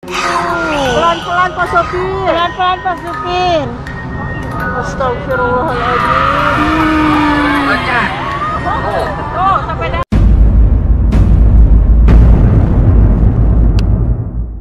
Pelan-pelan Pak Sopir. Pelan-pelan Pak Supir. Astagfirullahaladzim. Oh, sepeda.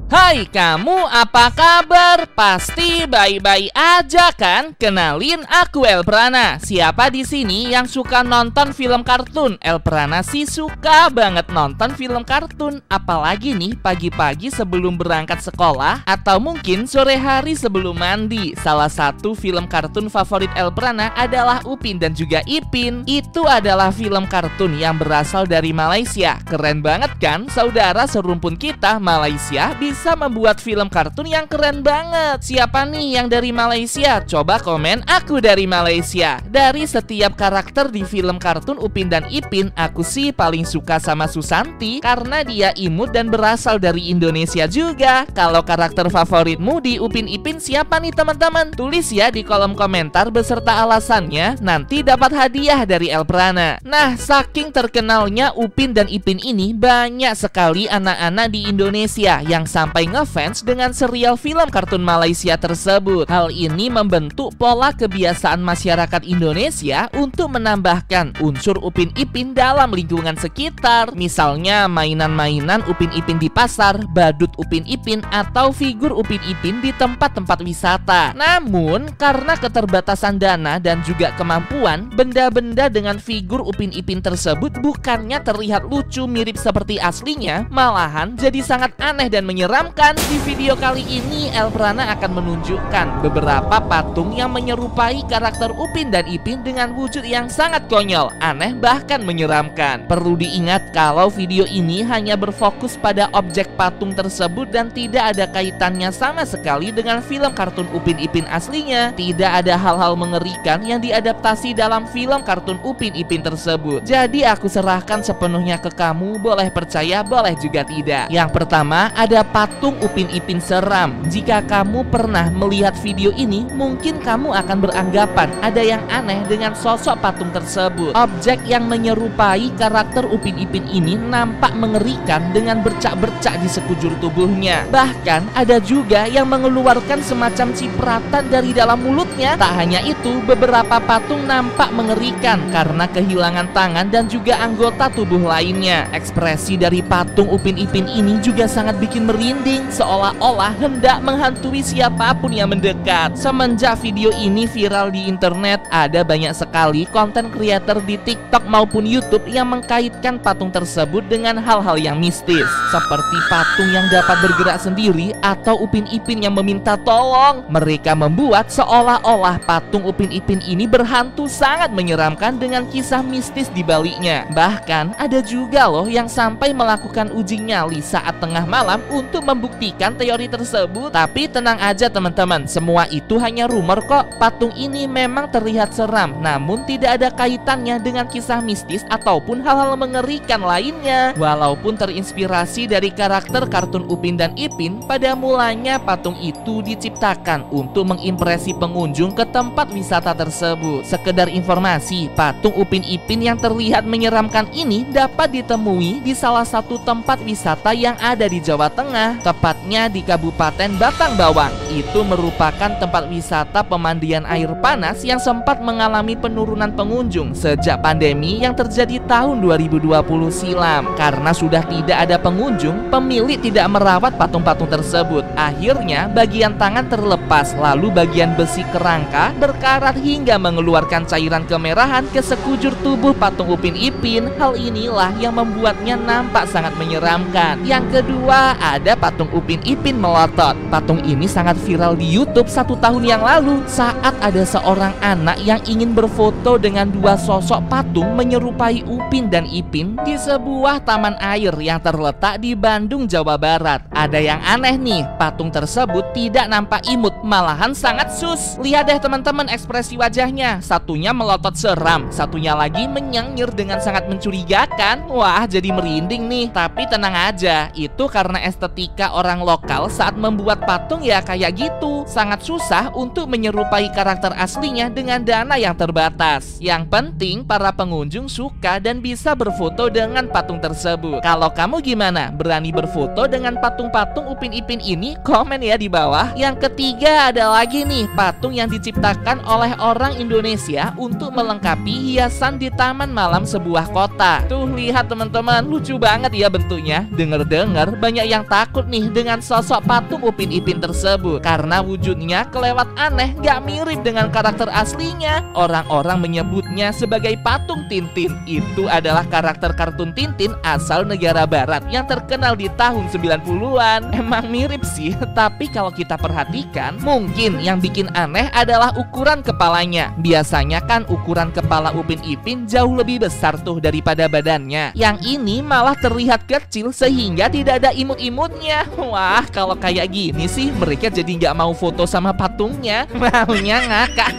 Hai kamu, apa kabar? Pasti baik-baik aja kan? Kenalin, aku Elprana. Siapa di sini yang suka nonton film kartun? Elprana sih suka banget nonton film kartun. Apalagi nih pagi-pagi sebelum berangkat sekolah, atau mungkin sore hari sebelum mandi. Salah satu film kartun favorit Elprana adalah Upin dan juga Ipin. Itu adalah film kartun yang berasal dari Malaysia. Keren banget kan? Saudara serumpun kita Malaysia bisa membuat film kartun yang keren banget. Siapa nih yang dari Malaysia? Coba komen, aku dari Malaysia. Dari setiap karakter di film kartun Upin dan Ipin, aku sih paling suka sama Susanti karena dia imut dan berasal dari Indonesia juga. Kalau karakter favoritmu di Upin Ipin siapa nih teman-teman? Tulis ya di kolom komentar beserta alasannya, nanti dapat hadiah dari Elprana. Nah, saking terkenalnya Upin dan Ipin ini, banyak sekali anak-anak di Indonesia yang sampai ngefans dengan serial film kartun Malaysia tersebut. Hal ini membentuk pola kebiasaan masyarakat Indonesia untuk menambahkan unsur Upin Ipin dalam lingkungan sekitar. Misalnya mainan-mainan Upin Ipin di pasar, badut Upin Ipin, atau figur Upin Ipin di tempat-tempat wisata. Namun, karena keterbatasan dana dan juga kemampuan, benda-benda dengan figur Upin Ipin tersebut bukannya terlihat lucu mirip seperti aslinya, malahan jadi sangat aneh dan menyeramkan. Di video kali ini Elprana akan menunjukkan beberapa patung yang menyerupai karakter Upin dan Ipin dengan wujud yang sangat konyol, aneh, bahkan menyeramkan. Perlu diingat kalau video ini hanya berfokus pada objek patung tersebut dan tidak ada kaitannya sama sekali dengan film kartun Upin Ipin aslinya. Tidak ada hal-hal mengerikan yang diadaptasi dalam film kartun Upin Ipin tersebut. Jadi aku serahkan sepenuhnya ke kamu, boleh percaya, boleh juga tidak. Yang pertama, ada patung Upin Ipin seram. Jika kamu pernah melihat video ini, mungkin kamu akan beranggapan ada yang aneh dengan sosok patung tersebut. Objek yang menyerupai karakter Upin Ipin ini nampak mengerikan dengan bercak-bercak di sekujur tubuhnya. Bahkan ada juga yang mengeluarkan semacam cipratan dari dalam mulutnya. Tak hanya itu, beberapa patung nampak mengerikan karena kehilangan tangan dan juga anggota tubuh lainnya. Ekspresi dari patung Upin Ipin ini juga sangat bikin merinding, seolah-olah hendak menghantui siapapun yang mendekat. Semenjak video ini viral di internet, ada banyak sekali konten creator di TikTok maupun YouTube yang mengkaitkan patung tersebut dengan hal-hal yang mistis, seperti patung yang dapat bergerak sendiri atau Upin Ipin yang meminta tolong. Mereka membuat seolah-olah patung Upin Ipin ini berhantu sangat menyeramkan dengan kisah mistis di baliknya. Bahkan ada juga loh yang sampai melakukan uji nyali saat tengah malam untuk membuktikan teori tersebut. Tapi tenang aja teman-teman, semua itu hanya rumor kok. Patung ini memang terlihat seram, namun tidak ada kaitannya dengan kisah mistis ataupun hal-hal mengerikan lainnya. Walaupun terinspirasi dari karakter kartun Upin dan Ipin, pada mulanya patung itu diciptakan untuk mengimpresi pengunjung ke tempat wisata tersebut. Sekedar informasi, patung Upin Ipin yang terlihat menyeramkan ini dapat ditemui di salah satu tempat wisata yang ada di Jawa Tengah, tepatnya di Kabupaten Batang Bawang. Itu merupakan tempat wisata pemandian air panas yang sempat mengalami penurunan pengunjung sejak pandemi yang terjadi tahun 2020 silam. Karena sudah tidak ada pengunjung, pemilik tidak merawat patung-patung tersebut. Akhirnya bagian tangan terlepas, lalu bagian besi kerangka berkarat hingga mengeluarkan cairan kemerahan ke sekujur tubuh patung Upin Ipin. Hal inilah yang membuatnya nampak sangat menyeramkan. Yang kedua, ada patung Upin Ipin melotot. Patung ini sangat viral di YouTube 1 tahun yang lalu saat ada seorang anak yang ingin berfoto dengan dua sosok patung menyerupai Upin dan Ipin di sebuah taman air yang terletak di Bandung, Jawa Barat. Ada yang aneh nih, patung tersebut tidak nampak imut, malahan sangat sus. Lihat deh teman-teman ekspresi wajahnya, satunya melotot seram, satunya lagi menyengir dengan sangat mencurigakan. Wah, jadi merinding nih. Tapi tenang aja, itu karena estetika orang lokal saat membuat patung ya kayak gitu. Sangat susah untuk menyerupai karakter aslinya dengan dana yang terbatas. Yang penting para pengunjung suka dan bisa berfoto dengan patung tersebut. Kalau kamu gimana? Berani berfoto dengan patung-patung Upin Ipin ini? Komen ya di bawah. Yang ketiga ada lagi nih, patung yang diciptakan oleh orang Indonesia untuk melengkapi hiasan di taman malam sebuah kota. Tuh lihat teman-teman, lucu banget ya bentuknya. Dengar-dengar banyak yang takut nih dengan sosok patung Upin Ipin tersebut karena wujudnya kelewat aneh, gak mirip dengan karakter aslinya. Orang-orang menyebutnya sebagai patung Tintin. Itu adalah karakter kartun Tintin asal negara barat yang terkenal di tahun 90-an. Emang mirip sih, tapi kalau kita perhatikan, mungkin yang bikin aneh adalah ukuran kepalanya. Biasanya kan ukuran kepala Upin Ipin jauh lebih besar tuh daripada badannya. Yang ini malah terlihat kecil sehingga tidak ada imut-imutnya. Wah, kalau kayak gini sih mereka jadi nggak mau foto sama patungnya, maunya ngakak.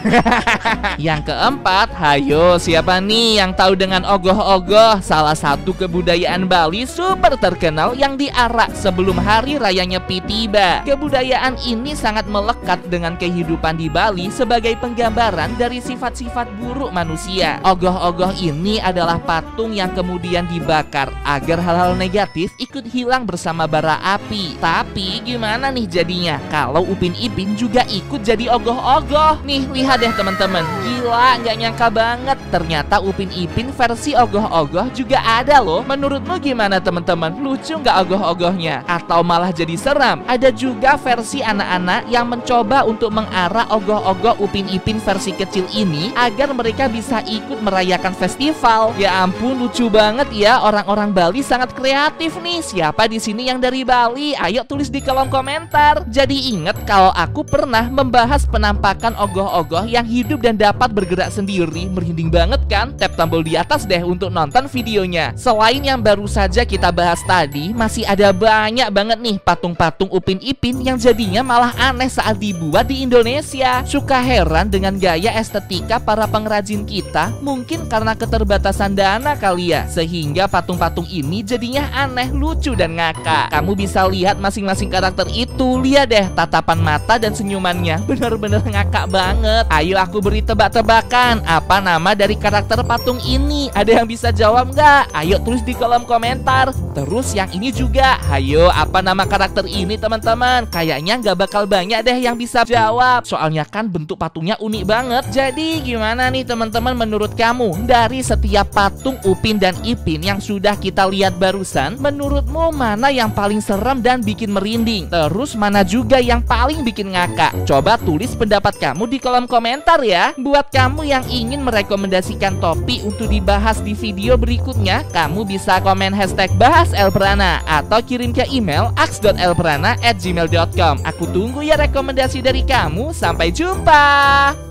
Yang keempat, hayo siapa nih yang tahu dengan ogoh-ogoh, salah satu kebudayaan Bali super terkenal yang diarak sebelum hari raya Nyepi tiba. Kebudayaan ini sangat melekat dengan kehidupan di Bali sebagai penggambaran dari sifat-sifat buruk manusia. Ogoh-ogoh ini adalah patung yang kemudian dibakar agar hal-hal negatif ikut hilang bersama bara api. Tapi gimana nih jadinya kalau Upin Ipin juga ikut jadi ogoh-ogoh? Nih lihat deh teman-teman, gila nggak nyangka banget ternyata Upin Ipin versi ogoh-ogoh juga ada loh. Menurutmu gimana teman-teman? Lucu nggak ogoh-ogohnya? Atau malah jadi seram? Ada juga versi anak-anak yang mencoba untuk mengarah ogoh-ogoh Upin Ipin versi kecil ini agar mereka bisa ikut merayakan festival. Ya ampun, lucu banget ya, orang-orang Bali sangat kreatif nih. Siapa di sini yang dari Bali? Ayo tulis di kolom komentar. Jadi inget kalau aku pernah membahas penampakan ogoh-ogoh yang hidup dan dapat bergerak sendiri. Merinding banget kan? Tap tombol di atas deh untuk nonton videonya. Selain yang baru saja kita bahas tadi, masih ada banyak banget nih patung-patung Upin Ipin yang jadinya malah aneh saat dibuat di Indonesia. Suka heran dengan gaya estetika para pengrajin kita, mungkin karena keterbatasan dana kali ya, sehingga patung-patung ini jadinya aneh, lucu dan ngakak. Kamu bisa lihat masing-masing karakter itu. Lihat deh tatapan mata dan senyumannya, bener-bener ngakak banget. Ayo aku beri tebak-tebakan, apa nama dari karakter patung ini? Ada yang bisa jawab nggak? Ayo tulis di kolom komentar. Terus yang ini juga, ayo apa nama karakter ini teman-teman? Kayaknya nggak bakal banyak deh yang bisa jawab, soalnya kan bentuk patungnya unik banget. Jadi gimana nih teman-teman menurut kamu? Dari setiap patung Upin dan Ipin yang sudah kita lihat barusan, menurutmu mana yang paling serem dan bikin merinding? Terus mana juga yang paling bikin ngakak? Coba tulis pendapat kamu di kolom komentar ya. Buat kamu yang ingin merekomendasikan topik untuk dibahas di video berikutnya, kamu bisa komen hashtag bahas Elprana atau kirim ke email aks.elprana@gmail.com. Aku tunggu ya rekomendasi dari kamu. Sampai jumpa.